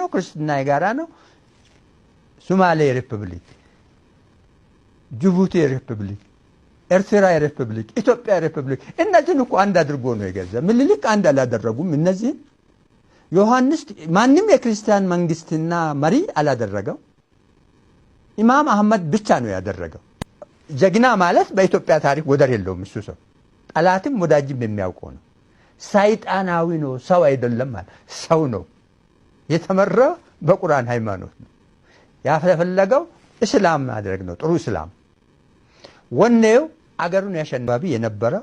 ነው፣ ክርስትና የጋራ ነው። ሶማሌ ሪፐብሊክ፣ ጅቡቲ ሪፐብሊክ፣ ኤርትራ ሪፐብሊክ፣ ኢትዮጵያ ሪፐብሊክ እነዚህን እኮ አንድ አድርጎ ነው የገዛ። ምኒልክ አንድ አላደረጉም። እነዚህን ዮሐንስ ማንም የክርስቲያን መንግስትና መሪ አላደረገው። ኢማም አህመድ ብቻ ነው ያደረገው። ጀግና ማለት በኢትዮጵያ ታሪክ ወደር የለውም። እሱ ሰው ጠላትም ወዳጅም የሚያውቀው ነው። ሰይጣናዊ ነው፣ ሰው አይደለም ማለት ሰው ነው። የተመራ በቁርአን ሃይማኖት ነው። ያፈለገው እስላም ማድረግ ነው። ጥሩ እስላም ወኔው አገሩን ያሸናፊ የነበረ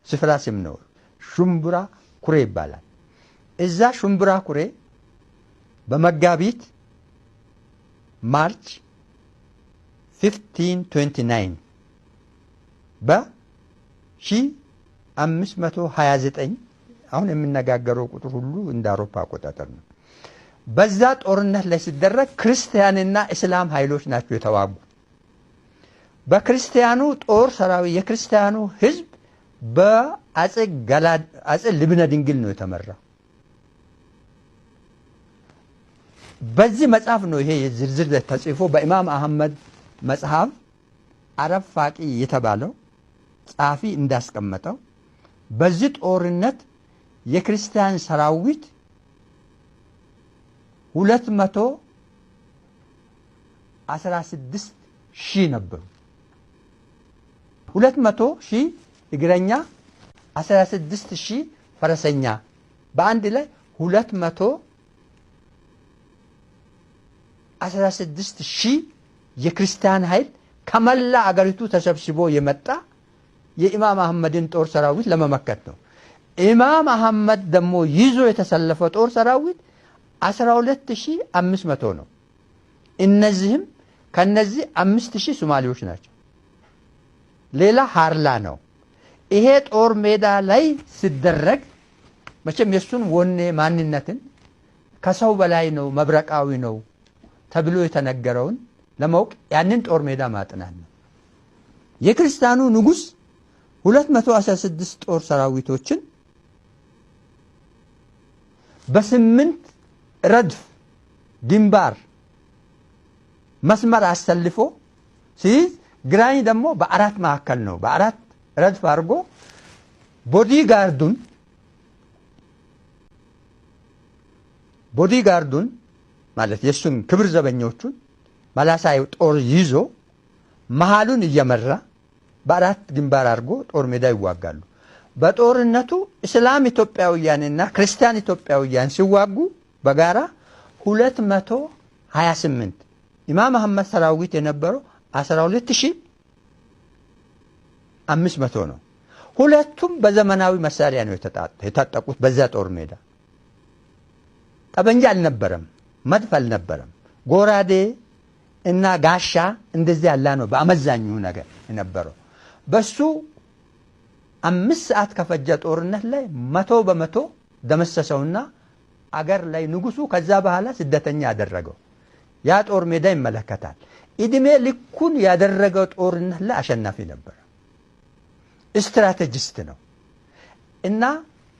ስፍራ ስም ነው። ሹምቡራ ኩሬ ይባላል። እዛ ሹምቡራ ኩሬ በመጋቢት ማርች 1529 በ1529 አሁን የምነጋገረው ቁጥር ሁሉ እንደ አውሮፓ አቆጣጠር ነው። በዛ ጦርነት ላይ ሲደረግ ክርስቲያንና እስላም ኃይሎች ናቸው የተዋጉ። በክርስቲያኑ ጦር ሰራዊት የክርስቲያኑ ህዝብ በአጼ ልብነ ድንግል ነው የተመራው። በዚህ መጽሐፍ ነው ይሄ ዝርዝር ተጽፎ በኢማም አህመድ መጽሐፍ አረብ ፋቂ የተባለው ጻፊ እንዳስቀመጠው በዚህ ጦርነት የክርስቲያን ሰራዊት 216,000 ነበሩ። 200,000 እግረኛ፣ 16,000 ፈረሰኛ፣ በአንድ ላይ 216,000 የክርስቲያን ኃይል ከመላ አገሪቱ ተሰብስቦ የመጣ የኢማም አህመድን ጦር ሰራዊት ለመመከት ነው። ኢማም አህመድ ደግሞ ይዞ የተሰለፈው ጦር ሰራዊት 12,500 ነው። እነዚህም ከነዚህ 5,000 ሶማሌዎች ናቸው። ሌላ ሃርላ ነው። ይሄ ጦር ሜዳ ላይ ሲደረግ መቼም የሱን ወኔ ማንነትን ከሰው በላይ ነው፣ መብረቃዊ ነው ተብሎ የተነገረውን ለማወቅ ያንን ጦር ሜዳ ማጥናት ነው። የክርስቲያኑ ንጉስ 216 ጦር ሰራዊቶችን በ8 ረድፍ ግንባር መስመር አሰልፎ ሲይዝ ግራኝ ደግሞ በአራት ማዕከል ነው። በአራት ረድፍ አድርጎ ቦዲጋርዱን ማለት የሱን ክብር ዘበኞቹን መላሳይ ጦር ይዞ መሃሉን እየመራ በአራት ግንባር አድርጎ ጦር ሜዳ ይዋጋሉ። በጦርነቱ እስላም ኢትዮጵያውያንና ክርስቲያን ኢትዮጵያውያን ሲዋጉ በጋራ 228 ኢማም አህመድ ሰራዊት የነበረው 12,500 ነው። ሁለቱም በዘመናዊ መሳሪያ ነው የታጠቁት። በዛ ጦር ሜዳ ጠበንጃ አልነበረም፣ መድፍ አልነበረም፣ ጎራዴ እና ጋሻ እንደዚህ ያለ ነው በአመዛኙ ነገር የነበረው። በሱ 5 ሰዓት ከፈጀ ጦርነት ላይ 100% ደመሰሰውና አገር ላይ ንጉሱ ከዛ በኋላ ስደተኛ ያደረገው። ያ ጦር ሜዳ ይመለከታል። እድሜ ልኩን ያደረገው ጦርነት ላይ አሸናፊ ነበር። ስትራቴጂስት ነው እና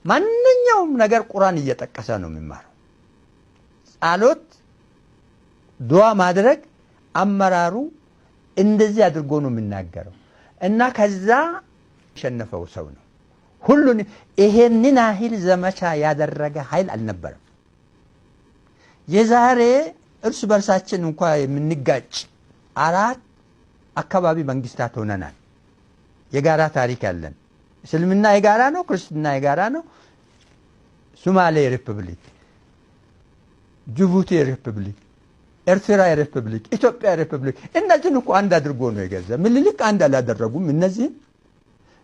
ማንኛውም ነገር ቁርአን እየጠቀሰ ነው የሚማረው። ጸሎት፣ ዱዓ ማድረግ አመራሩ እንደዚህ አድርጎ ነው የሚናገረው እና ከዛ ያሸነፈው ሰው ነው። ሁሉን ይሄንን ያህል ዘመቻ ያደረገ ኃይል አልነበረም። የዛሬ እርስ በርሳችን እንኳን የምንጋጭ 4 አካባቢ መንግስታት ሆነናል። የጋራ ታሪክ ያለን እስልምና የጋራ ነው፣ ክርስትና የጋራ ነው። ሶማሌ ሪፐብሊክ፣ ጅቡቲ ሪፐብሊክ፣ ኤርትራ ሪፐብሊክ፣ ኢትዮጵያ ሪፐብሊክ እነዚህን እኮ አንድ አድርጎ ነው የገዛ። ምኒልክ አንድ አላደረጉም። እነዚህን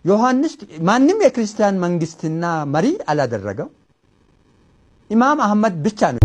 ዮሐንስ ማንም የክርስቲያን መንግስትና መሪ አላደረገው። ኢማም አህመድ ብቻ ነው